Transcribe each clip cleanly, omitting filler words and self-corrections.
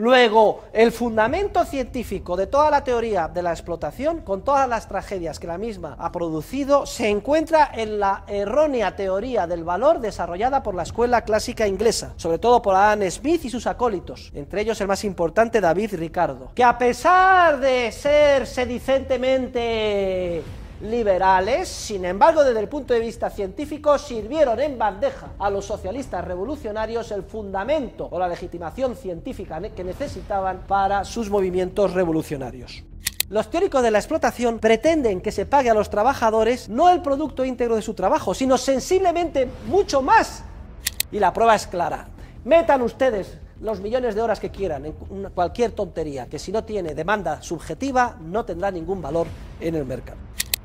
Luego, el fundamento científico de toda la teoría de la explotación, con todas las tragedias que la misma ha producido, se encuentra en la errónea teoría del valor desarrollada por la escuela clásica inglesa, sobre todo por Adam Smith y sus acólitos, entre ellos el más importante, David Ricardo, que a pesar de ser sedicentemente liberales, sin embargo, desde el punto de vista científico, sirvieron en bandeja a los socialistas revolucionarios el fundamento o la legitimación científica que necesitaban para sus movimientos revolucionarios. Los teóricos de la explotación pretenden que se pague a los trabajadores no el producto íntegro de su trabajo, sino sensiblemente mucho más. Y la prueba es clara. Metan ustedes los millones de horas que quieran en cualquier tontería, que si no tiene demanda subjetiva, no tendrá ningún valor en el mercado.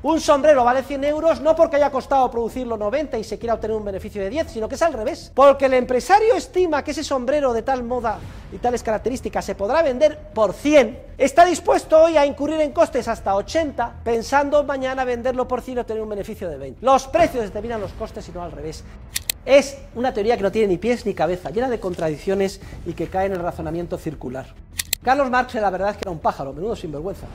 Un sombrero vale 100 euros no porque haya costado producirlo 90 y se quiera obtener un beneficio de 10, sino que es al revés. Porque el empresario estima que ese sombrero de tal moda y tales características se podrá vender por 100, está dispuesto hoy a incurrir en costes hasta 80, pensando mañana venderlo por 100 y obtener un beneficio de 20. Los precios determinan los costes y no al revés. Es una teoría que no tiene ni pies ni cabeza, llena de contradicciones y que cae en el razonamiento circular. Carlos Marx, la verdad es que era un pájaro, menudo sinvergüenza.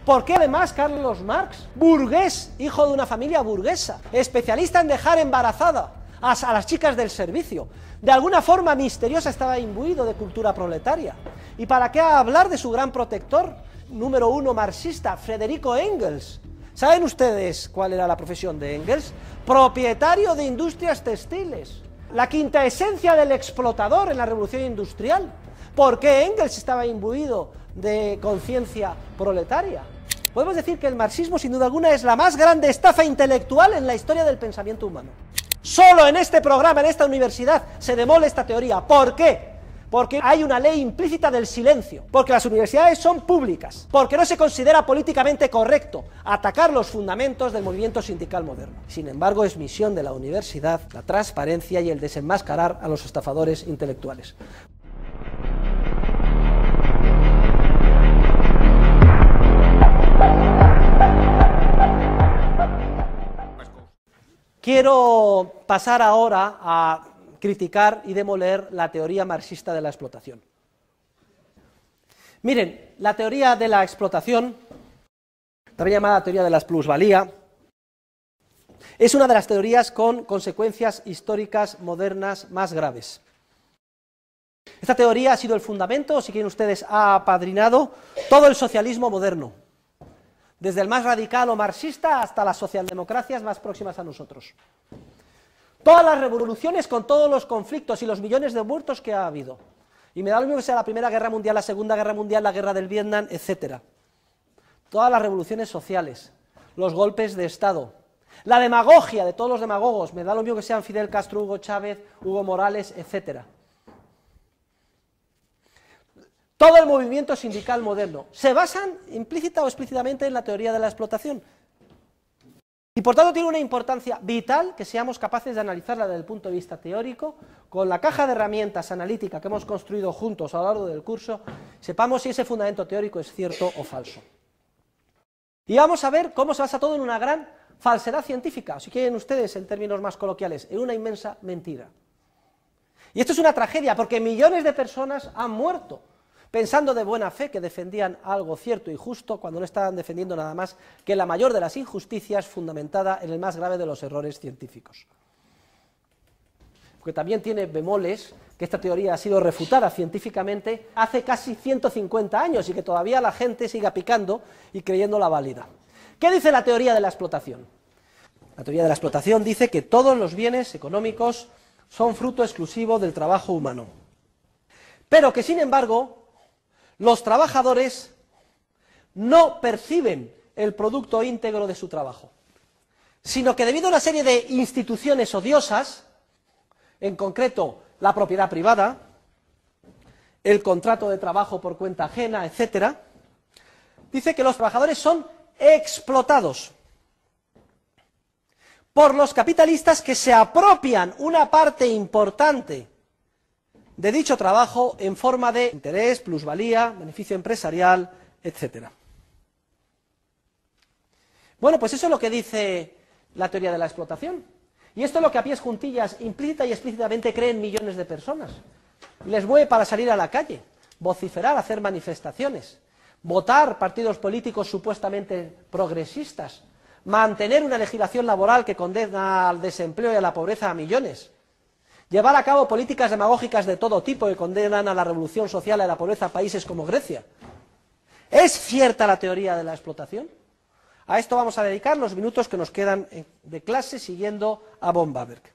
¿Por qué además Carlos Marx, burgués, hijo de una familia burguesa, especialista en dejar embarazada a las chicas del servicio, de alguna forma misteriosa estaba imbuido de cultura proletaria? ¿Y para qué hablar de su gran protector, número uno marxista, Federico Engels? ¿Saben ustedes cuál era la profesión de Engels? Propietario de industrias textiles, la quinta esencia del explotador en la revolución industrial. ¿Por qué Engels estaba imbuido de conciencia proletaria? Podemos decir que el marxismo, sin duda alguna, es la más grande estafa intelectual en la historia del pensamiento humano. Solo en este programa, en esta universidad, se demole esta teoría. ¿Por qué? Porque hay una ley implícita del silencio, porque las universidades son públicas, porque no se considera políticamente correcto atacar los fundamentos del movimiento sindical moderno. Sin embargo, es misión de la universidad la transparencia y el desenmascarar a los estafadores intelectuales. Quiero pasar ahora a criticar y demoler la teoría marxista de la explotación. Miren, la teoría de la explotación, también llamada teoría de la plusvalía, es una de las teorías con consecuencias históricas modernas más graves. Esta teoría ha sido el fundamento, o si quieren ustedes, ha apadrinado todo el socialismo moderno, desde el más radical o marxista hasta las socialdemocracias más próximas a nosotros. Todas las revoluciones con todos los conflictos y los millones de muertos que ha habido. Y me da lo mismo que sea la Primera Guerra Mundial, la Segunda Guerra Mundial, la Guerra del Vietnam, etc. Todas las revoluciones sociales, los golpes de Estado, la demagogia de todos los demagogos, me da lo mismo que sean Fidel Castro, Hugo Chávez, Hugo Morales, etc. Todo el movimiento sindical moderno se basan implícita o explícitamente en la teoría de la explotación. Y por tanto tiene una importancia vital que seamos capaces de analizarla desde el punto de vista teórico, con la caja de herramientas analítica que hemos construido juntos a lo largo del curso, sepamos si ese fundamento teórico es cierto o falso. Y vamos a ver cómo se basa todo en una gran falsedad científica, o si quieren ustedes en términos más coloquiales, en una inmensa mentira. Y esto es una tragedia porque millones de personas han muerto pensando de buena fe que defendían algo cierto y justo cuando no estaban defendiendo nada más que la mayor de las injusticias fundamentada en el más grave de los errores científicos. Porque también tiene bemoles que esta teoría ha sido refutada científicamente hace casi 150 años y que todavía la gente siga picando y creyéndola válida. ¿Qué dice la teoría de la explotación? La teoría de la explotación dice que todos los bienes económicos son fruto exclusivo del trabajo humano, pero que sin embargo los trabajadores no perciben el producto íntegro de su trabajo, sino que debido a una serie de instituciones odiosas, en concreto la propiedad privada, el contrato de trabajo por cuenta ajena, etc., dice que los trabajadores son explotados por los capitalistas que se apropian una parte importante de dicho trabajo en forma de interés, plusvalía, beneficio empresarial, etc. Bueno, pues eso es lo que dice la teoría de la explotación. Y esto es lo que a pies juntillas, implícita y explícitamente creen millones de personas. Y les mueve para salir a la calle, vociferar, hacer manifestaciones, votar partidos políticos supuestamente progresistas, mantener una legislación laboral que condena al desempleo y a la pobreza a millones, llevar a cabo políticas demagógicas de todo tipo que condenan a la revolución social y a la pobreza a países como Grecia. ¿Es cierta la teoría de la explotación? A esto vamos a dedicar los minutos que nos quedan de clase siguiendo a von Bawerk.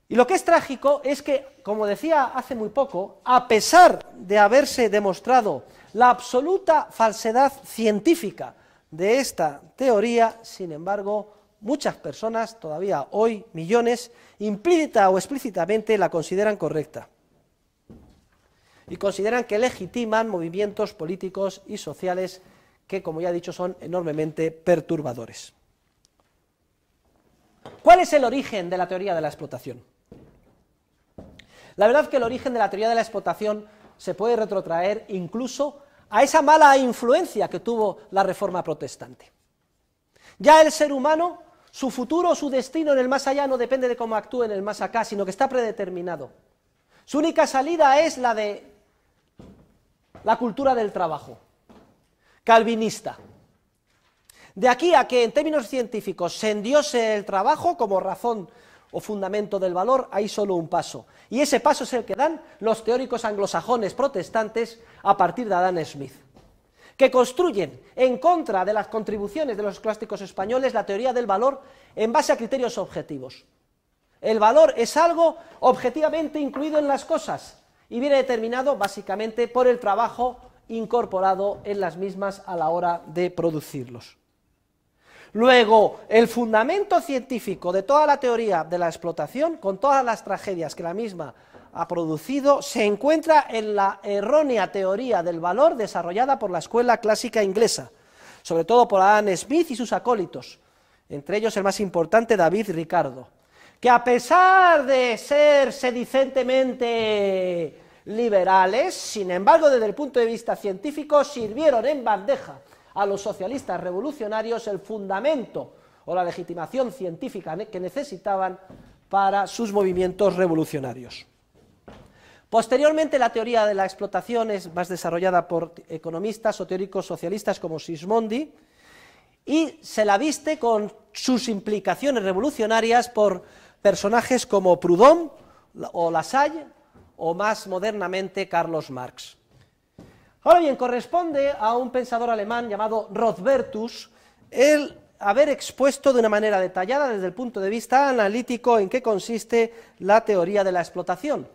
Y lo que es trágico es que, como decía hace muy poco, a pesar de haberse demostrado la absoluta falsedad científica de esta teoría, sin embargo, muchas personas, todavía hoy millones, implícita o explícitamente la consideran correcta. Y consideran que legitiman movimientos políticos y sociales que, como ya he dicho, son enormemente perturbadores. ¿Cuál es el origen de la teoría de la explotación? La verdad es que el origen de la teoría de la explotación se puede retrotraer incluso a esa mala influencia que tuvo la Reforma protestante. Ya el ser humano, su futuro, su destino en el más allá no depende de cómo actúe en el más acá, sino que está predeterminado. Su única salida es la de la cultura del trabajo, calvinista. De aquí a que en términos científicos se endiose el trabajo como razón o fundamento del valor, hay solo un paso. Y ese paso es el que dan los teóricos anglosajones protestantes a partir de Adam Smith, que construyen en contra de las contribuciones de los escolásticos españoles la teoría del valor en base a criterios objetivos. El valor es algo objetivamente incluido en las cosas y viene determinado básicamente por el trabajo incorporado en las mismas a la hora de producirlos. Luego, el fundamento científico de toda la teoría de la explotación, con todas las tragedias que la misma ha producido, se encuentra en la errónea teoría del valor desarrollada por la escuela clásica inglesa, sobre todo por Adam Smith y sus acólitos, entre ellos el más importante, David Ricardo, que a pesar de ser sedicentemente liberales, sin embargo, desde el punto de vista científico, sirvieron en bandeja a los socialistas revolucionarios el fundamento o la legitimación científica que necesitaban para sus movimientos revolucionarios. Posteriormente, la teoría de la explotación es más desarrollada por economistas o teóricos socialistas como Sismondi, y se la viste con sus implicaciones revolucionarias por personajes como Proudhon o Lassalle, o más modernamente Carlos Marx. Ahora bien, corresponde a un pensador alemán llamado Rodbertus el haber expuesto de una manera detallada desde el punto de vista analítico en qué consiste la teoría de la explotación,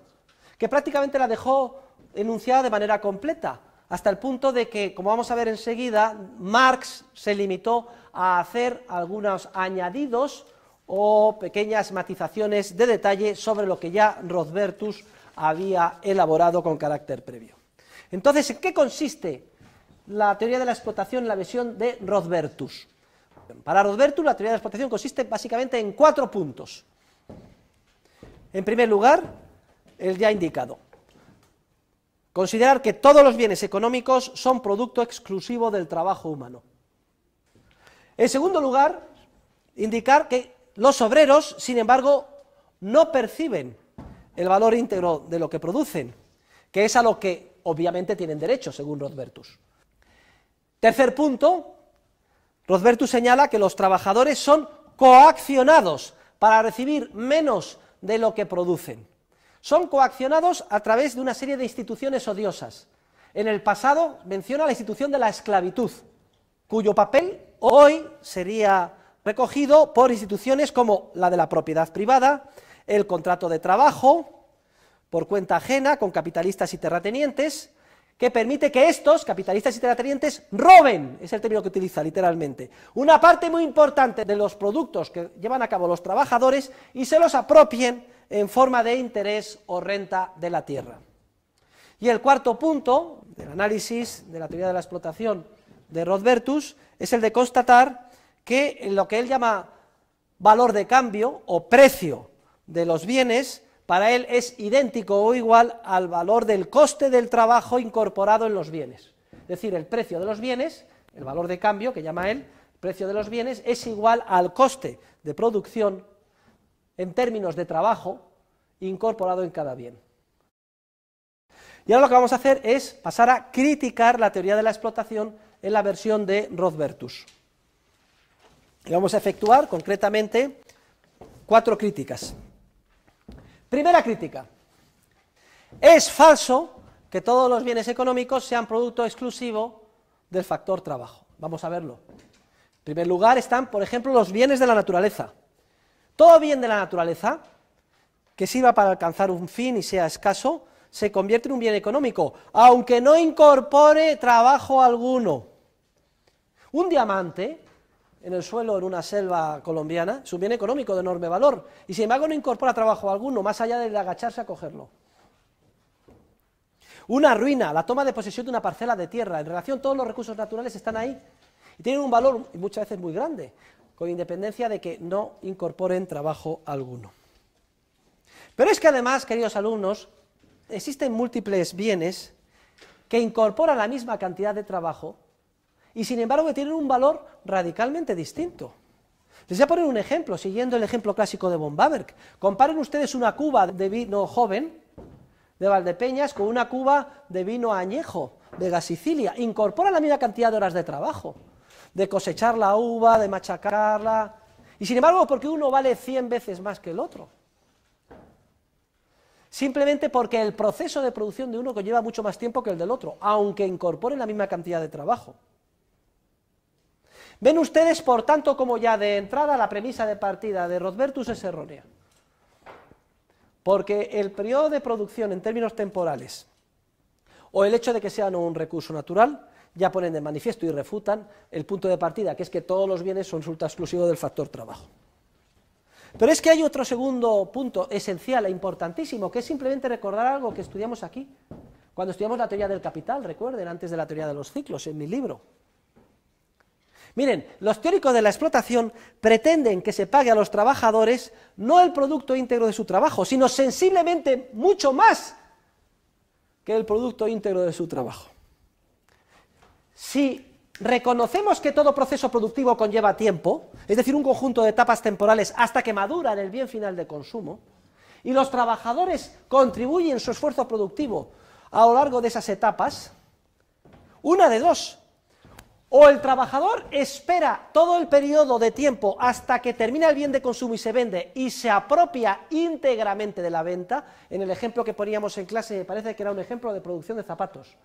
que prácticamente la dejó enunciada de manera completa, hasta el punto de que, como vamos a ver enseguida, Marx se limitó a hacer algunos añadidos o pequeñas matizaciones de detalle sobre lo que ya Rodbertus había elaborado con carácter previo. Entonces, ¿en qué consiste la teoría de la explotación en la visión de Rodbertus? Para Rodbertus, la teoría de la explotación consiste básicamente en 4 puntos. En primer lugar, el ya indicado: considerar que todos los bienes económicos son producto exclusivo del trabajo humano. En segundo lugar, indicar que los obreros, sin embargo, no perciben el valor íntegro de lo que producen, que es a lo que obviamente tienen derecho, según Rodbertus. Tercer punto, Rodbertus señala que los trabajadores son coaccionados para recibir menos de lo que producen. Son coaccionados a través de una serie de instituciones odiosas. En el pasado menciona la institución de la esclavitud, cuyo papel hoy sería recogido por instituciones como la de la propiedad privada, el contrato de trabajo por cuenta ajena con capitalistas y terratenientes, que permite que estos, capitalistas y terratenientes, roben, es el término que utiliza literalmente, una parte muy importante de los productos que llevan a cabo los trabajadores y se los apropien en forma de interés o renta de la tierra. Y el cuarto punto del análisis de la teoría de la explotación de Rodbertus es el de constatar que lo que él llama valor de cambio o precio de los bienes, para él es idéntico o igual al valor del coste del trabajo incorporado en los bienes. Es decir, el precio de los bienes, el valor de cambio que llama él, el precio de los bienes, es igual al coste de producción en términos de trabajo incorporado en cada bien. Y ahora lo que vamos a hacer es pasar a criticar la teoría de la explotación en la versión de Rothbertus. Y vamos a efectuar concretamente 4 críticas. Primera crítica. Es falso que todos los bienes económicos sean producto exclusivo del factor trabajo. Vamos a verlo. En primer lugar están, por ejemplo, los bienes de la naturaleza. Todo bien de la naturaleza que sirva para alcanzar un fin y sea escaso, se convierte en un bien económico, aunque no incorpore trabajo alguno. Un diamante en el suelo en una selva colombiana es un bien económico de enorme valor, y sin embargo no incorpora trabajo alguno, más allá de agacharse a cogerlo. Una ruina, la toma de posesión de una parcela de tierra, en relación todos los recursos naturales están ahí, y tienen un valor muchas veces muy grande, con independencia de que no incorporen trabajo alguno. Pero es que además, queridos alumnos, existen múltiples bienes que incorporan la misma cantidad de trabajo y sin embargo que tienen un valor radicalmente distinto. Les voy a poner un ejemplo, siguiendo el ejemplo clásico de von Baberg. Comparen ustedes una cuba de vino joven de Valdepeñas con una cuba de vino añejo de Sicilia. Incorporan la misma cantidad de horas de trabajo, de cosechar la uva, de machacarla, y sin embargo porque uno vale 100 veces más que el otro. Simplemente porque el proceso de producción de uno lleva mucho más tiempo que el del otro, aunque incorporen la misma cantidad de trabajo. Ven ustedes, por tanto, como ya de entrada la premisa de partida de Rothbertus es errónea. Porque el periodo de producción en términos temporales, o el hecho de que sea no un recurso natural, ya ponen de manifiesto y refutan el punto de partida, que es que todos los bienes son resultado exclusivo del factor trabajo. Pero es que hay otro segundo punto esencial e importantísimo, que es simplemente recordar algo que estudiamos aquí, cuando estudiamos la teoría del capital, recuerden, antes de la teoría de los ciclos, en mi libro. Miren, los teóricos de la explotación pretenden que se pague a los trabajadores no el producto íntegro de su trabajo, sino sensiblemente mucho más que el producto íntegro de su trabajo. Si reconocemos que todo proceso productivo conlleva tiempo, es decir, un conjunto de etapas temporales hasta que madura en el bien final de consumo, y los trabajadores contribuyen su esfuerzo productivo a lo largo de esas etapas, una de dos: o el trabajador espera todo el periodo de tiempo hasta que termina el bien de consumo y se vende, y se apropia íntegramente de la venta. En el ejemplo que poníamos en clase, me parece que era un ejemplo de producción de zapatos.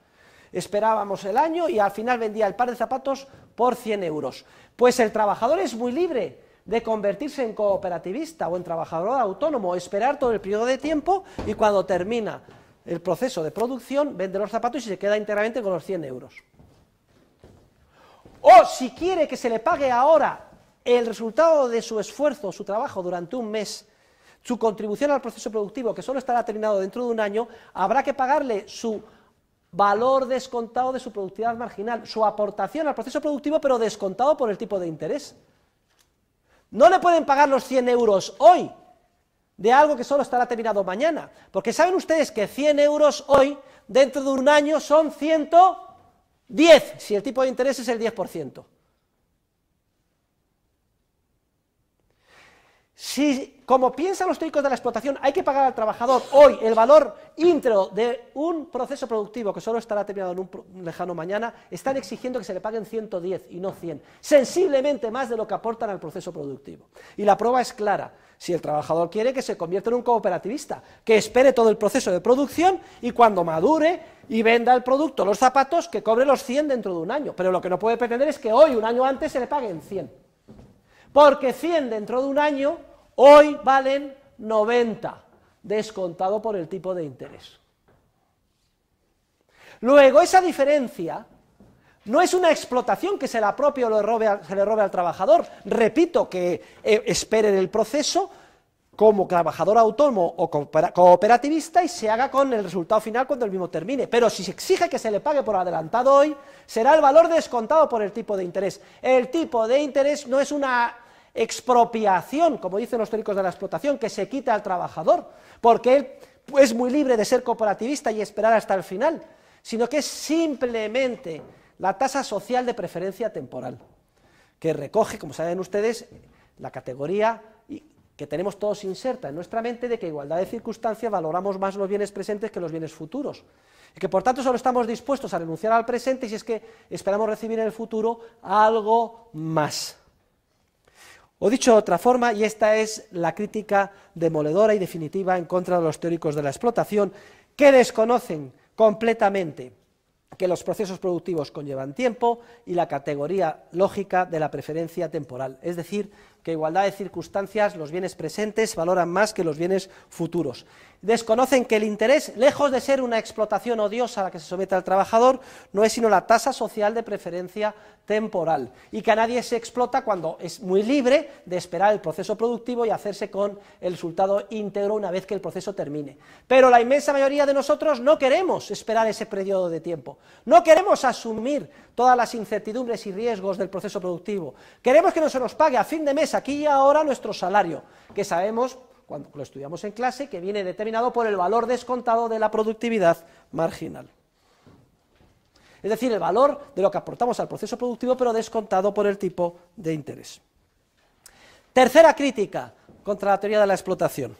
Esperábamos el año y al final vendía el par de zapatos por 100 euros. Pues el trabajador es muy libre de convertirse en cooperativista o en trabajador autónomo, esperar todo el periodo de tiempo y cuando termina el proceso de producción vende los zapatos y se queda íntegramente con los 100 euros. O si quiere que se le pague ahora el resultado de su esfuerzo, su trabajo durante un mes, su contribución al proceso productivo, que solo estará terminado dentro de un año, habrá que pagarle su valor descontado de su productividad marginal, su aportación al proceso productivo, pero descontado por el tipo de interés. No le pueden pagar los 100 euros hoy de algo que solo estará terminado mañana, porque saben ustedes que 100 euros hoy, dentro de un año, son 110, si el tipo de interés es el 10%. Si, como piensan los teóricos de la explotación, hay que pagar al trabajador hoy el valor íntegro de un proceso productivo que solo estará terminado en un lejano mañana, están exigiendo que se le paguen 110 y no 100, sensiblemente más de lo que aportan al proceso productivo. Y la prueba es clara: si el trabajador quiere, que se convierta en un cooperativista, que espere todo el proceso de producción y cuando madure y venda el producto, los zapatos, que cobre los 100 dentro de un año. Pero lo que no puede pretender es que hoy, un año antes, se le paguen 100. Porque 100 dentro de un año, hoy valen 90, descontado por el tipo de interés. Luego, esa diferencia no es una explotación que se la apropie o se le robe al trabajador. Repito, que espere el proceso como trabajador autónomo o cooperativista y se haga con el resultado final cuando el mismo termine. Pero si se exige que se le pague por adelantado hoy, será el valor descontado por el tipo de interés. El tipo de interés no es una expropiación, como dicen los teóricos de la explotación, que se quita al trabajador, porque él es muy libre de ser cooperativista y esperar hasta el final, sino que es simplemente la tasa social de preferencia temporal, que recoge, como saben ustedes, la categoría que tenemos todos inserta en nuestra mente de que igualdad de circunstancias valoramos más los bienes presentes que los bienes futuros, y que por tanto solo estamos dispuestos a renunciar al presente y si es que esperamos recibir en el futuro algo más. O dicho de otra forma, y esta es la crítica demoledora y definitiva en contra de los teóricos de la explotación, que desconocen completamente que los procesos productivos conllevan tiempo y la categoría lógica de la preferencia temporal, es decir, que igualdad de circunstancias los bienes presentes valoran más que los bienes futuros. Desconocen que el interés, lejos de ser una explotación odiosa a la que se somete al trabajador, no es sino la tasa social de preferencia temporal, y que a nadie se explota cuando es muy libre de esperar el proceso productivo y hacerse con el resultado íntegro una vez que el proceso termine. Pero la inmensa mayoría de nosotros no queremos esperar ese periodo de tiempo, no queremos asumir todas las incertidumbres y riesgos del proceso productivo, queremos que no se nos pague a fin de mes, aquí y ahora, nuestro salario, que sabemos, cuando lo estudiamos en clase, que viene determinado por el valor descontado de la productividad marginal. Es decir, el valor de lo que aportamos al proceso productivo, pero descontado por el tipo de interés. Tercera crítica contra la teoría de la explotación.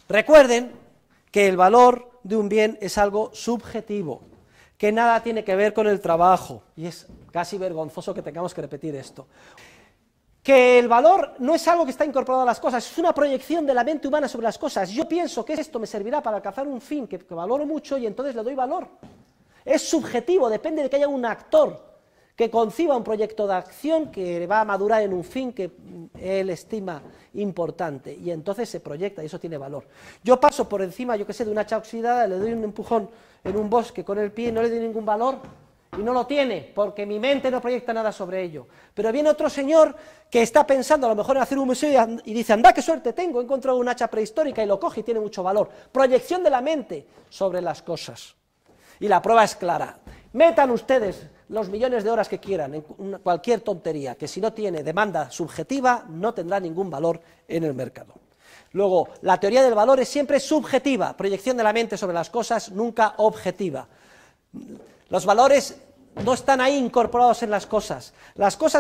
Recuerden que el valor de un bien es algo subjetivo, que nada tiene que ver con el trabajo, y es casi vergonzoso que tengamos que repetir esto. Que el valor no es algo que está incorporado a las cosas, es una proyección de la mente humana sobre las cosas. Yo pienso que esto me servirá para alcanzar un fin que valoro mucho y entonces le doy valor. Es subjetivo, depende de que haya un actor que conciba un proyecto de acción que va a madurar en un fin que él estima importante y entonces se proyecta y eso tiene valor. Yo paso por encima, yo que sé, de una hacha oxidada, le doy un empujón en un bosque con el pie y no le doy ningún valor. Y no lo tiene, porque mi mente no proyecta nada sobre ello. Pero viene otro señor que está pensando a lo mejor en hacer un museo y dice, anda, qué suerte tengo, he encontrado un hacha prehistórica y lo coge y tiene mucho valor. Proyección de la mente sobre las cosas. Y la prueba es clara. Metan ustedes los millones de horas que quieran en cualquier tontería, que si no tiene demanda subjetiva, no tendrá ningún valor en el mercado. Luego, la teoría del valor es siempre subjetiva, proyección de la mente sobre las cosas, nunca objetiva. Los valores no están ahí incorporados en las cosas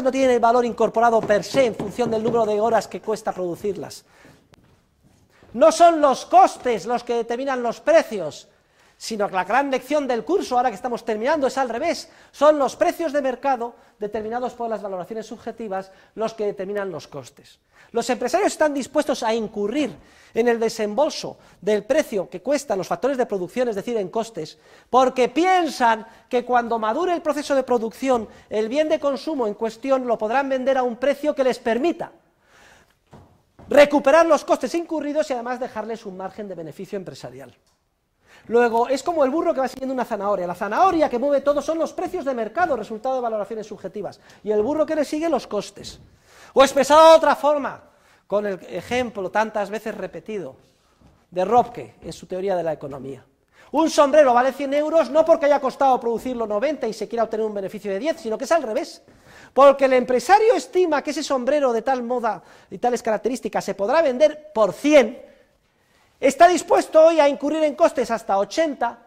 no tienen el valor incorporado per se en función del número de horas que cuesta producirlas. No son los costes los que determinan los precios, sino que la gran lección del curso, ahora que estamos terminando, es al revés, son los precios de mercado determinados por las valoraciones subjetivas los que determinan los costes. Los empresarios están dispuestos a incurrir en el desembolso del precio que cuestan los factores de producción, es decir, en costes, porque piensan que cuando madure el proceso de producción, el bien de consumo en cuestión lo podrán vender a un precio que les permita recuperar los costes incurridos y además dejarles un margen de beneficio empresarial. Luego, es como el burro que va siguiendo una zanahoria. La zanahoria que mueve todo son los precios de mercado, resultado de valoraciones subjetivas, y el burro que le sigue los costes. O expresado de otra forma, con el ejemplo tantas veces repetido de Röpke en su teoría de la economía. Un sombrero vale 100 euros no porque haya costado producirlo 90 y se quiera obtener un beneficio de 10, sino que es al revés. Porque el empresario estima que ese sombrero de tal moda y tales características se podrá vender por 100, está dispuesto hoy a incurrir en costes hasta 80,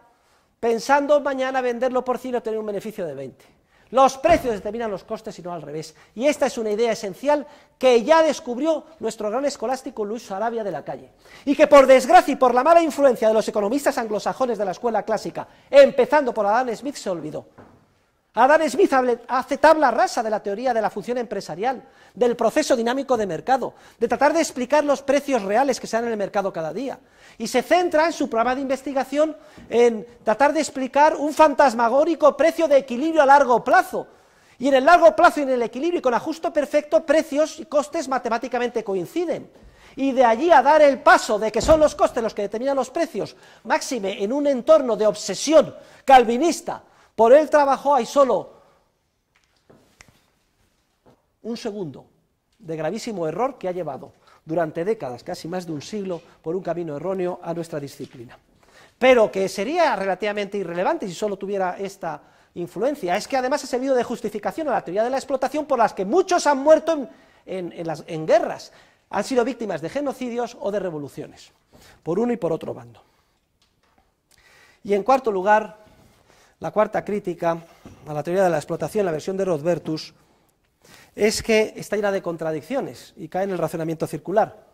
pensando mañana venderlo por 100 y obtener un beneficio de 20. Los precios determinan los costes y no al revés. Y esta es una idea esencial que ya descubrió nuestro gran escolástico Luis Sarabia de la Calle. Y que por desgracia y por la mala influencia de los economistas anglosajones de la escuela clásica, empezando por Adam Smith, se olvidó. Adam Smith hace tabla rasa de la teoría de la función empresarial, del proceso dinámico de mercado, de tratar de explicar los precios reales que se dan en el mercado cada día. Y se centra en su programa de investigación en tratar de explicar un fantasmagórico precio de equilibrio a largo plazo. Y en el largo plazo y en el equilibrio y con ajuste perfecto, precios y costes matemáticamente coinciden. Y de allí a dar el paso de que son los costes los que determinan los precios, máxime en un entorno de obsesión calvinista, por el trabajo hay solo un segundo de gravísimo error que ha llevado durante décadas, casi más de un siglo, por un camino erróneo a nuestra disciplina. Pero que sería relativamente irrelevante si solo tuviera esta influencia, es que además ha servido de justificación a la teoría de la explotación por las que muchos han muerto en guerras, han sido víctimas de genocidios o de revoluciones, por uno y por otro bando. Y en cuarto lugar, la cuarta crítica a la teoría de la explotación, la versión de Rodbertus, es que está llena de contradicciones y cae en el razonamiento circular.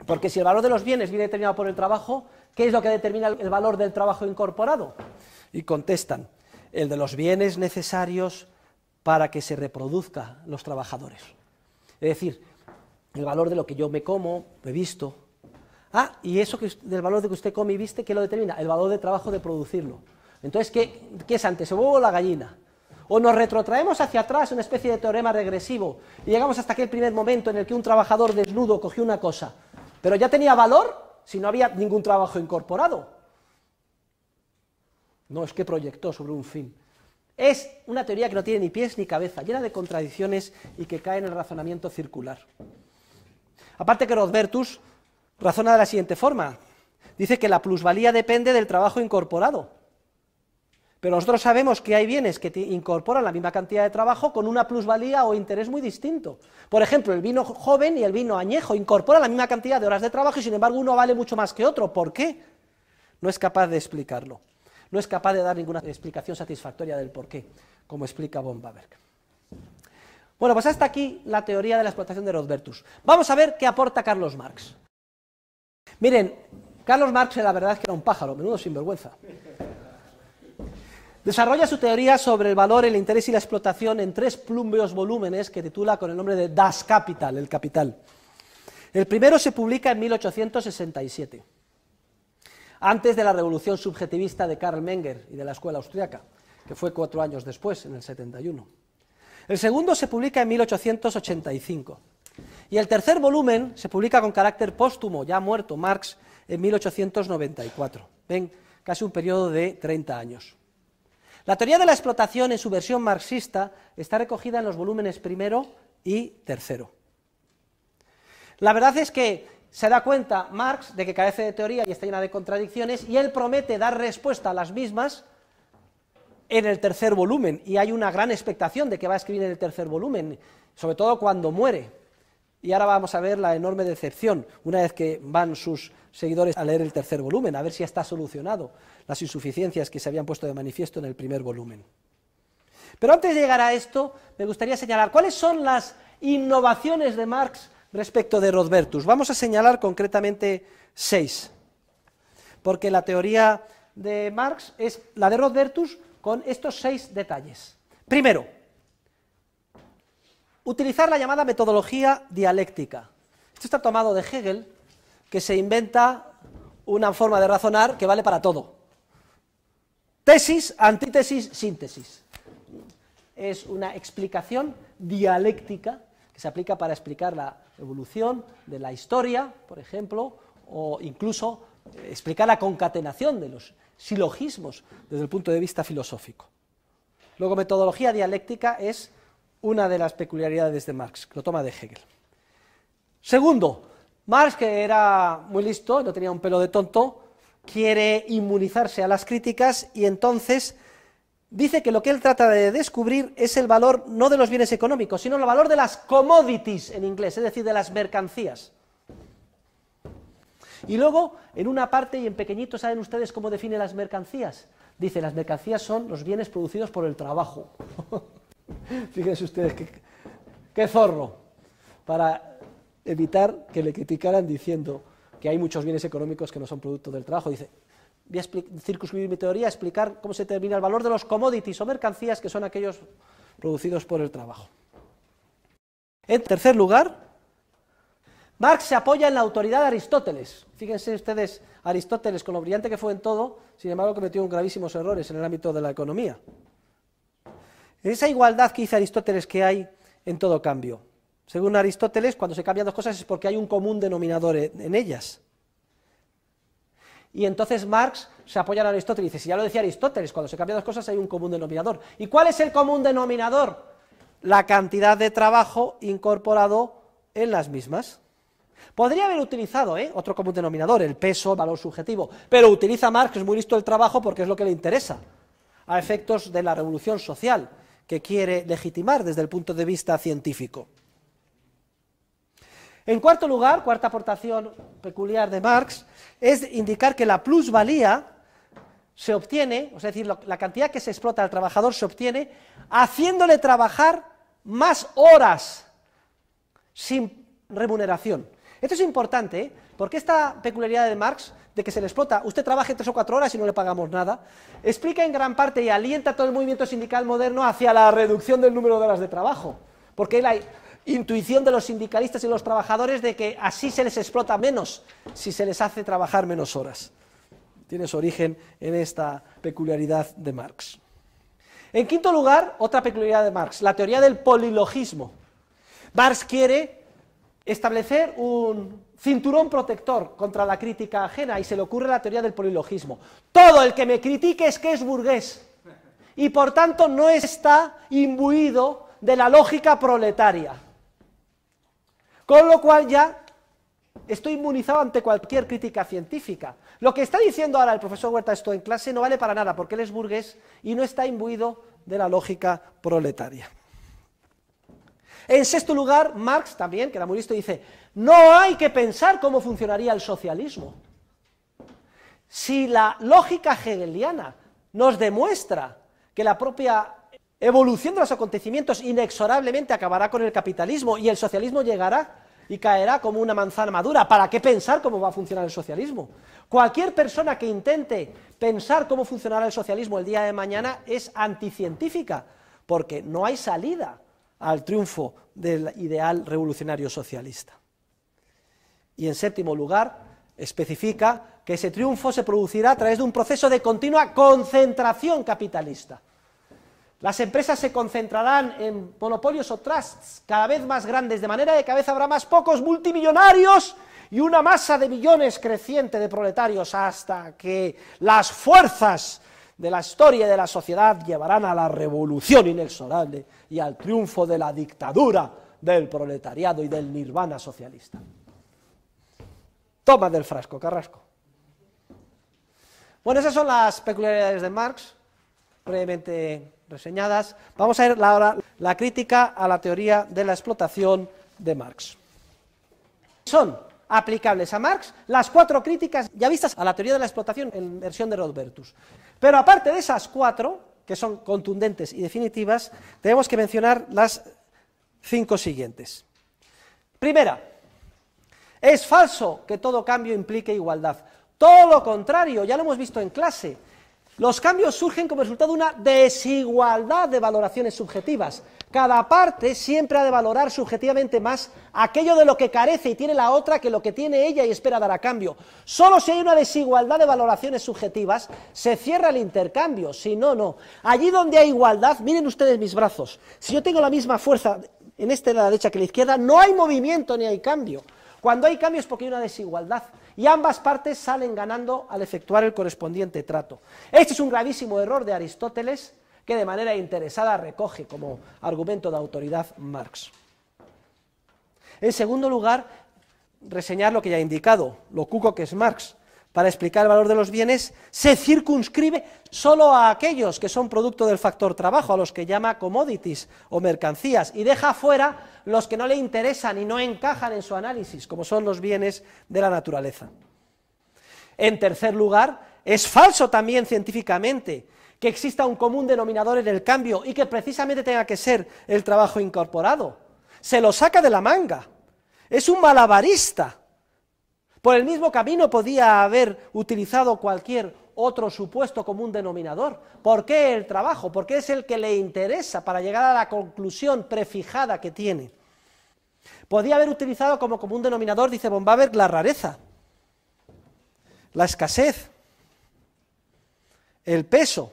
Porque si el valor de los bienes viene determinado por el trabajo, ¿qué es lo que determina el valor del trabajo incorporado? Y contestan, el de los bienes necesarios para que se reproduzcan los trabajadores. Es decir, el valor de lo que yo me como, me visto. Ah, y eso del valor de que usted come y viste, ¿qué lo determina? El valor de trabajo de producirlo. Entonces, ¿qué es antes, el huevo o la gallina? O nos retrotraemos hacia atrás, una especie de teorema regresivo, y llegamos hasta aquel primer momento en el que un trabajador desnudo cogió una cosa, pero ya tenía valor si no había ningún trabajo incorporado. No, es que proyectó sobre un fin. Es una teoría que no tiene ni pies ni cabeza, llena de contradicciones y que cae en el razonamiento circular. Aparte que Rodbertus razona de la siguiente forma. Dice que la plusvalía depende del trabajo incorporado. Pero nosotros sabemos que hay bienes que incorporan la misma cantidad de trabajo con una plusvalía o interés muy distinto. Por ejemplo, el vino joven y el vino añejo incorporan la misma cantidad de horas de trabajo y sin embargo uno vale mucho más que otro. ¿Por qué? No es capaz de explicarlo. No es capaz de dar ninguna explicación satisfactoria del por qué, como explica von Baberg. Bueno, pues hasta aquí la teoría de la explotación de Rodbertus. Vamos a ver qué aporta Carlos Marx. Miren, Carlos Marx la verdad es que era un pájaro, menudo sinvergüenza. Desarrolla su teoría sobre el valor, el interés y la explotación en 3 plumbeos volúmenes que titula con el nombre de Das Kapital, el capital. El primero se publica en 1867, antes de la revolución subjetivista de Karl Menger y de la escuela austriaca, que fue 4 años después, en el 71. El segundo se publica en 1885. Y el tercer volumen se publica con carácter póstumo, ya muerto Marx, en 1894. Ven, casi un periodo de 30 años. La teoría de la explotación en su versión marxista está recogida en los volúmenes primero y tercero. La verdad es que se da cuenta Marx de que carece de teoría y está llena de contradicciones y él promete dar respuesta a las mismas en el tercer volumen y hay una gran expectación de que va a escribir en el tercer volumen, sobre todo cuando muere. Y ahora vamos a ver la enorme decepción una vez que van sus seguidores a leer el tercer volumen, a ver si está solucionado las insuficiencias que se habían puesto de manifiesto en el primer volumen. Pero antes de llegar a esto, me gustaría señalar cuáles son las innovaciones de Marx respecto de Rodbertus. Vamos a señalar concretamente 6, porque la teoría de Marx es la de Rodbertus con estos 6 detalles. Primero, utilizar la llamada metodología dialéctica. Esto está tomado de Hegel, que se inventa una forma de razonar que vale para todo. Tesis, antítesis, síntesis. Es una explicación dialéctica que se aplica para explicar la evolución de la historia, por ejemplo, o incluso explicar la concatenación de los silogismos desde el punto de vista filosófico. Luego, metodología dialéctica es una de las peculiaridades de Marx, que lo toma de Hegel. Segundo, Marx, que era muy listo, no tenía un pelo de tonto, quiere inmunizarse a las críticas y entonces dice que lo que él trata de descubrir es el valor no de los bienes económicos, sino el valor de las commodities en inglés, es decir, de las mercancías. Y luego, en una parte y en pequeñito, ¿saben ustedes cómo define las mercancías? Dice, las mercancías son los bienes producidos por el trabajo. Fíjense ustedes qué zorro, para evitar que le criticaran diciendo que hay muchos bienes económicos que no son producto del trabajo. Dice, voy a circunscribir mi teoría a explicar cómo se determina el valor de los commodities o mercancías que son aquellos producidos por el trabajo. En tercer lugar, Marx se apoya en la autoridad de Aristóteles. Fíjense ustedes, Aristóteles, con lo brillante que fue en todo, sin embargo cometió gravísimos errores en el ámbito de la economía. Esa igualdad que dice Aristóteles que hay en todo cambio. Según Aristóteles, cuando se cambian dos cosas es porque hay un común denominador en ellas. Y entonces Marx se apoya en Aristóteles y dice, si ya lo decía Aristóteles, cuando se cambian dos cosas hay un común denominador. ¿Y cuál es el común denominador? La cantidad de trabajo incorporado en las mismas. Podría haber utilizado otro común denominador, el peso, el valor subjetivo, pero utiliza Marx, que es muy listo, el trabajo porque es lo que le interesa, a efectos de la revolución social que quiere legitimar desde el punto de vista científico. En cuarto lugar, cuarta aportación peculiar de Marx, es indicar que la plusvalía se obtiene, es decir, la cantidad que se explota al trabajador se obtiene haciéndole trabajar más horas sin remuneración. Esto es importante, ¿eh? Porque esta peculiaridad de Marx, de que se le explota, usted trabaje 3 o 4 horas y no le pagamos nada, explica en gran parte y alienta todo el movimiento sindical moderno hacia la reducción del número de horas de trabajo, porque la intuición de los sindicalistas y los trabajadores de que así se les explota menos si se les hace trabajar menos horas. Tiene su origen en esta peculiaridad de Marx. En quinto lugar, otra peculiaridad de Marx, la teoría del polilogismo. Marx quiere establecer un cinturón protector contra la crítica ajena y se le ocurre la teoría del polilogismo. Todo el que me critique es que es burgués y por tanto no está imbuido de la lógica proletaria. Con lo cual ya estoy inmunizado ante cualquier crítica científica. Lo que está diciendo ahora el profesor Huerta esto en clase no vale para nada porque él es burgués y no está imbuido de la lógica proletaria. En sexto lugar, Marx también, que era muy listo, dice, no hay que pensar cómo funcionaría el socialismo. Si la lógica hegeliana nos demuestra que la propia evolución de los acontecimientos inexorablemente acabará con el capitalismo y el socialismo llegará y caerá como una manzana madura, ¿para qué pensar cómo va a funcionar el socialismo? Cualquier persona que intente pensar cómo funcionará el socialismo el día de mañana es anticientífica, porque no hay salida al triunfo del ideal revolucionario socialista. Y en séptimo lugar, especifica que ese triunfo se producirá a través de un proceso de continua concentración capitalista. Las empresas se concentrarán en monopolios o trusts cada vez más grandes, de manera que cada vez habrá más pocos multimillonarios y una masa de millones creciente de proletarios hasta que las fuerzas de la historia y de la sociedad llevarán a la revolución inexorable y al triunfo de la dictadura del proletariado y del nirvana socialista. Toma del frasco, Carrasco. Bueno, esas son las peculiaridades de Marx, brevemente reseñadas. Vamos a ver ahora la crítica a la teoría de la explotación de Marx. Son aplicables a Marx las 4 críticas ya vistas a la teoría de la explotación en versión de Rodbertus. Pero aparte de esas 4, que son contundentes y definitivas, tenemos que mencionar las 5 siguientes. Primera, es falso que todo cambio implique igualdad. Todo lo contrario, ya lo hemos visto en clase. Los cambios surgen como resultado de una desigualdad de valoraciones subjetivas. Cada parte siempre ha de valorar subjetivamente más aquello de lo que carece y tiene la otra que lo que tiene ella y espera dar a cambio. Solo si hay una desigualdad de valoraciones subjetivas se cierra el intercambio, si no, no. Allí donde hay igualdad, miren ustedes mis brazos, si yo tengo la misma fuerza en este de la derecha que en la izquierda, no hay movimiento ni hay cambio. Cuando hay cambio es porque hay una desigualdad y ambas partes salen ganando al efectuar el correspondiente trato. Este es un gravísimo error de Aristóteles que de manera interesada recoge como argumento de autoridad Marx. En segundo lugar, reseñar lo que ya he indicado, lo cuco que es Marx. Para explicar el valor de los bienes, se circunscribe solo a aquellos que son producto del factor trabajo, a los que llama commodities o mercancías, y deja fuera los que no le interesan y no encajan en su análisis, como son los bienes de la naturaleza. En tercer lugar, es falso también científicamente que exista un común denominador en el cambio y que precisamente tenga que ser el trabajo incorporado. Se lo saca de la manga, es un malabarista. Por el mismo camino podía haber utilizado cualquier otro supuesto común denominador. ¿Por qué el trabajo? Porque es el que le interesa para llegar a la conclusión prefijada que tiene. Podía haber utilizado como común denominador, dice von Baberg, la rareza, la escasez, el peso.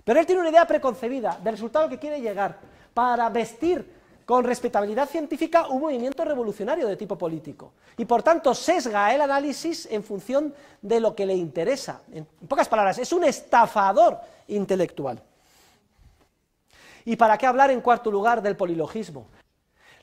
Pero él tiene una idea preconcebida del resultado que quiere llegar para vestir con respetabilidad científica un movimiento revolucionario de tipo político. Y por tanto sesga el análisis en función de lo que le interesa. En pocas palabras, es un estafador intelectual. ¿Y para qué hablar en cuarto lugar del polilogismo?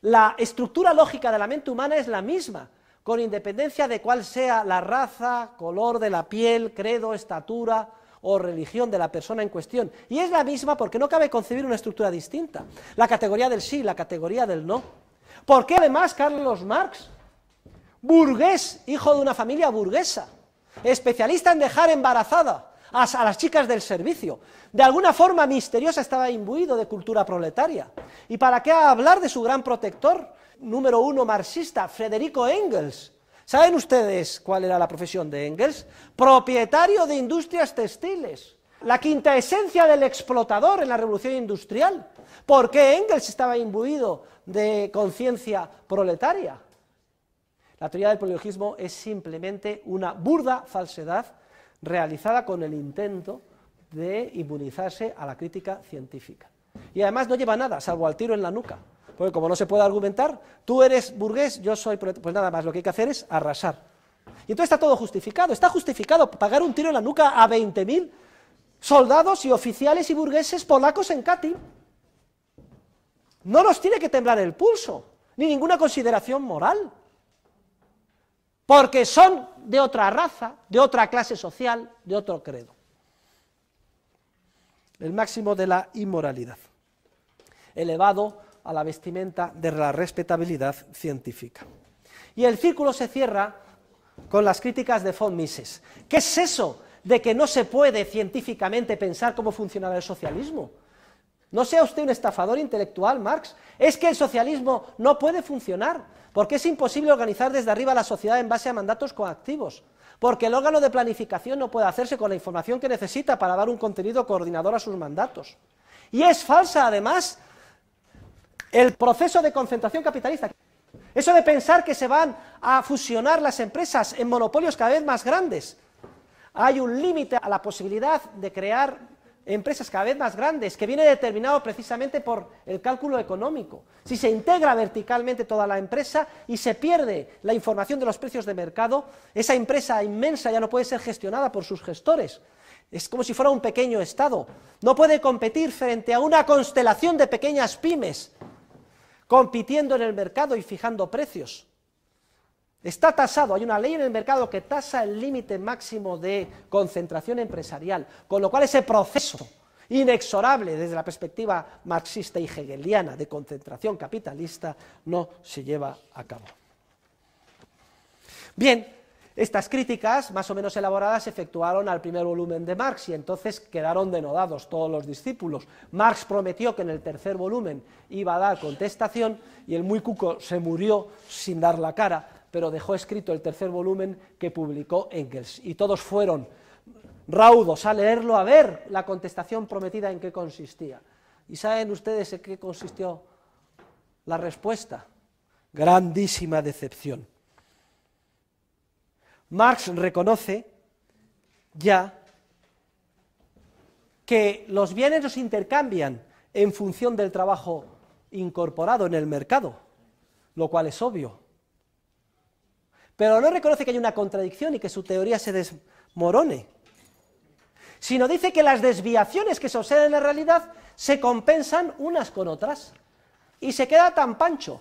La estructura lógica de la mente humana es la misma, con independencia de cuál sea la raza, color de la piel, credo, estatura o religión de la persona en cuestión. Y es la misma porque no cabe concebir una estructura distinta. La categoría del sí, la categoría del no. ¿Por qué además Carlos Marx, burgués, hijo de una familia burguesa, especialista en dejar embarazada a las chicas del servicio. De alguna forma misteriosa estaba imbuido de cultura proletaria. ¿Y para qué hablar de su gran protector, número uno marxista, Federico Engels? ¿Saben ustedes cuál era la profesión de Engels? Propietario de industrias textiles, la quinta esencia del explotador en la revolución industrial. ¿Por qué Engels estaba imbuido de conciencia proletaria? La teoría del polilogismo es simplemente una burda falsedad realizada con el intento de inmunizarse a la crítica científica. Y además no lleva nada, salvo al tiro en la nuca. Porque como no se puede argumentar, tú eres burgués, yo soy proletario, pues nada más, lo que hay que hacer es arrasar. Y entonces está todo justificado, está justificado pagar un tiro en la nuca a 20.000 soldados y oficiales y burgueses polacos en Katyn. No nos tiene que temblar el pulso, ni ninguna consideración moral, porque son de otra raza, de otra clase social, de otro credo. El máximo de la inmoralidad, elevado a la vestimenta de la respetabilidad científica. Y el círculo se cierra con las críticas de von Mises. ¿Qué es eso de que no se puede científicamente pensar cómo funcionaba el socialismo? No sea usted un estafador intelectual, Marx, es que el socialismo no puede funcionar, porque es imposible organizar desde arriba la sociedad en base a mandatos coactivos, porque el órgano de planificación no puede hacerse con la información que necesita para dar un contenido coordinador a sus mandatos. Y es falsa, además, el proceso de concentración capitalista. Eso de pensar que se van a fusionar las empresas en monopolios cada vez más grandes. Hay un límite a la posibilidad de crear empresas cada vez más grandes, que viene determinado precisamente por el cálculo económico. Si se integra verticalmente toda la empresa y se pierde la información de los precios de mercado, esa empresa inmensa ya no puede ser gestionada por sus gestores. Es como si fuera un pequeño Estado. No puede competir frente a una constelación de pequeñas pymes, compitiendo en el mercado y fijando precios. Está tasado, hay una ley en el mercado que tasa el límite máximo de concentración empresarial, con lo cual ese proceso inexorable desde la perspectiva marxista y hegeliana de concentración capitalista no se lleva a cabo. Bien, estas críticas más o menos elaboradas se efectuaron al primer volumen de Marx y entonces quedaron denodados todos los discípulos. Marx prometió que en el tercer volumen iba a dar contestación y el muy cuco se murió sin dar la cara, pero dejó escrito el tercer volumen que publicó Engels, y todos fueron raudos a leerlo, a ver la contestación prometida en qué consistía. ¿Y saben ustedes en qué consistió la respuesta? Grandísima decepción. Marx reconoce ya que los bienes los intercambian en función del trabajo incorporado en el mercado, lo cual es obvio. Pero no reconoce que hay una contradicción y que su teoría se desmorone, sino dice que las desviaciones que se observan en la realidad se compensan unas con otras, y se queda tan pancho.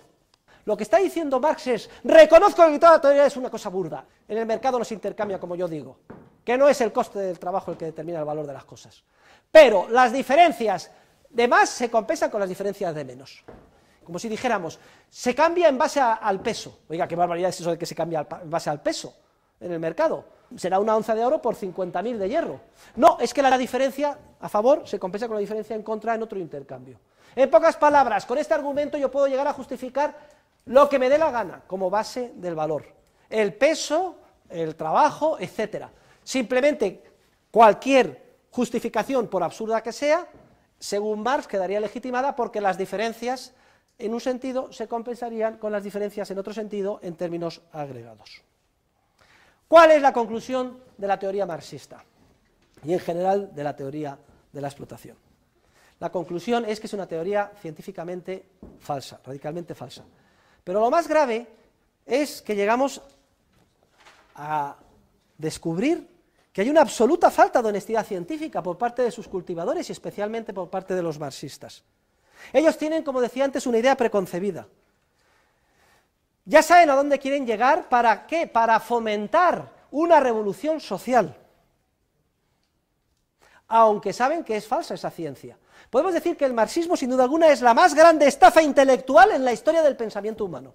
Lo que está diciendo Marx es, reconozco que toda la teoría es una cosa burda, en el mercado no se intercambia como yo digo, que no es el coste del trabajo el que determina el valor de las cosas, pero las diferencias de más se compensan con las diferencias de menos. Como si dijéramos, se cambia en base al peso. Oiga, qué barbaridad es eso de que se cambia en base al peso en el mercado. Será una onza de oro por 50.000 de hierro. No, es que la diferencia a favor se compensa con la diferencia en contra en otro intercambio. En pocas palabras, con este argumento yo puedo llegar a justificar lo que me dé la gana como base del valor. El peso, el trabajo, etc. Simplemente cualquier justificación, por absurda que sea, según Marx quedaría legitimada porque las diferencias en un sentido se compensarían con las diferencias en otro sentido en términos agregados. ¿Cuál es la conclusión de la teoría marxista? Y en general de la teoría de la explotación. La conclusión es que es una teoría científicamente falsa, radicalmente falsa. Pero lo más grave es que llegamos a descubrir que hay una absoluta falta de honestidad científica por parte de sus cultivadores y especialmente por parte de los marxistas. Ellos tienen, como decía antes, una idea preconcebida. Ya saben a dónde quieren llegar, ¿para qué? Para fomentar una revolución social. Aunque saben que es falsa esa ciencia. Podemos decir que el marxismo, sin duda alguna, es la más grande estafa intelectual en la historia del pensamiento humano.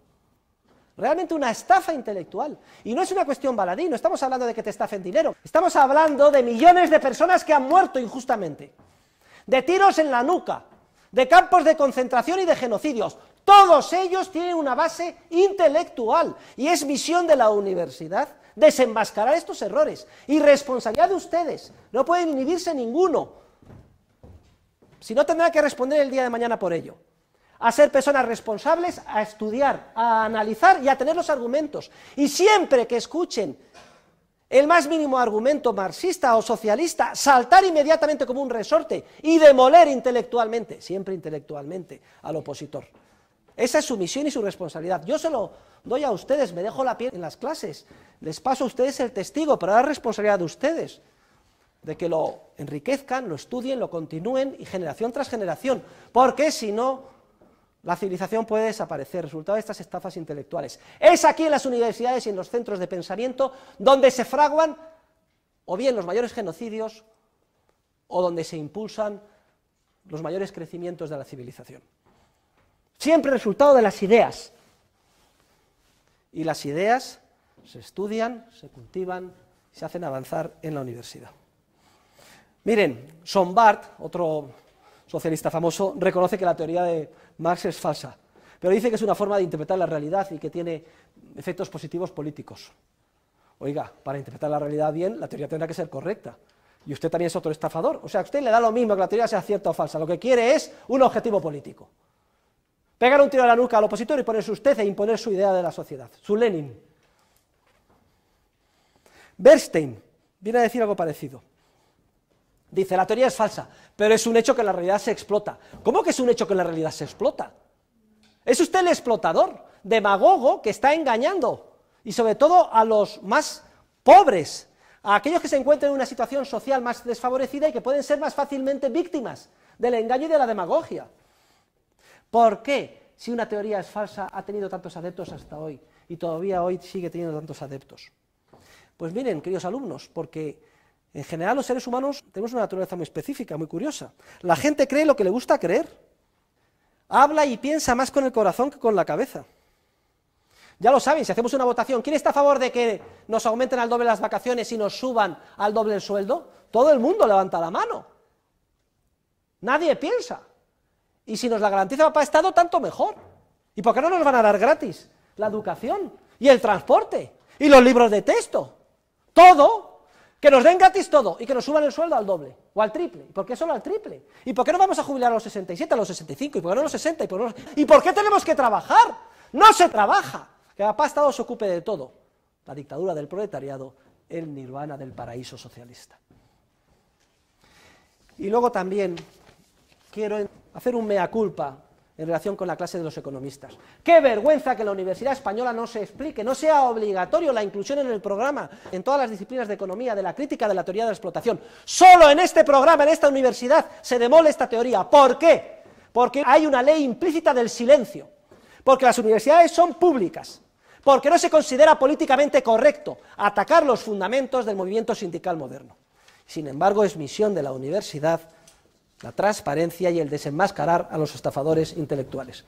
realmente una estafa intelectual. Y no es una cuestión baladí, no estamos hablando de que te estafen dinero, estamos hablando de millones de personas que han muerto injustamente, de tiros en la nuca, de campos de concentración y de genocidios. Todos ellos tienen una base intelectual, y es misión de la universidad desenmascarar estos errores, y responsabilidad de ustedes, no pueden inhibirse ninguno, si no tendrán que responder el día de mañana por ello. A ser personas responsables, a estudiar, a analizar y a tener los argumentos. Y siempre que escuchen el más mínimo argumento marxista o socialista, saltar inmediatamente como un resorte y demoler intelectualmente, siempre intelectualmente, al opositor. Esa es su misión y su responsabilidad. Yo se lo doy a ustedes, me dejo la piel en las clases, les paso a ustedes el testigo, pero ahora es responsabilidad de ustedes, de que lo enriquezcan, lo estudien, lo continúen, y generación tras generación, porque si no, la civilización puede desaparecer, resultado de estas estafas intelectuales. Es aquí en las universidades y en los centros de pensamiento donde se fraguan o bien los mayores genocidios o donde se impulsan los mayores crecimientos de la civilización. Siempre resultado de las ideas. Y las ideas se estudian, se cultivan, se hacen avanzar en la universidad. Miren, Sombart, otro socialista famoso, reconoce que la teoría de Marx es falsa, pero dice que es una forma de interpretar la realidad y que tiene efectos positivos políticos. Oiga, para interpretar la realidad bien, la teoría tendrá que ser correcta. Y usted también es otro estafador. O sea, a usted le da lo mismo que la teoría sea cierta o falsa, lo que quiere es un objetivo político. Pegar un tiro a la nuca al opositor y ponerse usted e imponer su idea de la sociedad, su Lenin. Bernstein viene a decir algo parecido. Dice, la teoría es falsa, pero es un hecho que en la realidad se explota. ¿Cómo que es un hecho que en la realidad se explota? Es usted el explotador, demagogo, que está engañando, y sobre todo a los más pobres, a aquellos que se encuentran en una situación social más desfavorecida y que pueden ser más fácilmente víctimas del engaño y de la demagogia. ¿Por qué, si una teoría es falsa, ha tenido tantos adeptos hasta hoy, y todavía hoy sigue teniendo tantos adeptos? Pues miren, queridos alumnos, porque en general los seres humanos tenemos una naturaleza muy específica, muy curiosa. La gente cree lo que le gusta creer. Habla y piensa más con el corazón que con la cabeza. Ya lo saben, si hacemos una votación, ¿quién está a favor de que nos aumenten al doble las vacaciones y nos suban al doble el sueldo? Todo el mundo levanta la mano. Nadie piensa. Y si nos la garantiza Papá Estado, tanto mejor. ¿Y por qué no nos van a dar gratis la educación y el transporte y los libros de texto? Todo. Que nos den gratis todo y que nos suban el sueldo al doble o al triple. ¿Y por qué solo al triple? ¿Y por qué no vamos a jubilar a los 67, a los 65? ¿Y por qué no a los 60? ¿Y por qué tenemos que trabajar? No se trabaja. Que Papá Estado se ocupe de todo. La dictadura del proletariado, el nirvana del paraíso socialista. Y luego también quiero hacer un mea culpa en relación con la clase de los economistas. ¡Qué vergüenza que en la Universidad Española no se explique, no sea obligatorio la inclusión en el programa, en todas las disciplinas de economía, de la crítica de la teoría de la explotación! Solo en este programa, en esta universidad, se demole esta teoría. ¿Por qué? Porque hay una ley implícita del silencio, porque las universidades son públicas, porque no se considera políticamente correcto atacar los fundamentos del movimiento sindical moderno. Sin embargo, es misión de la universidad la transparencia y el desenmascarar a los estafadores intelectuales.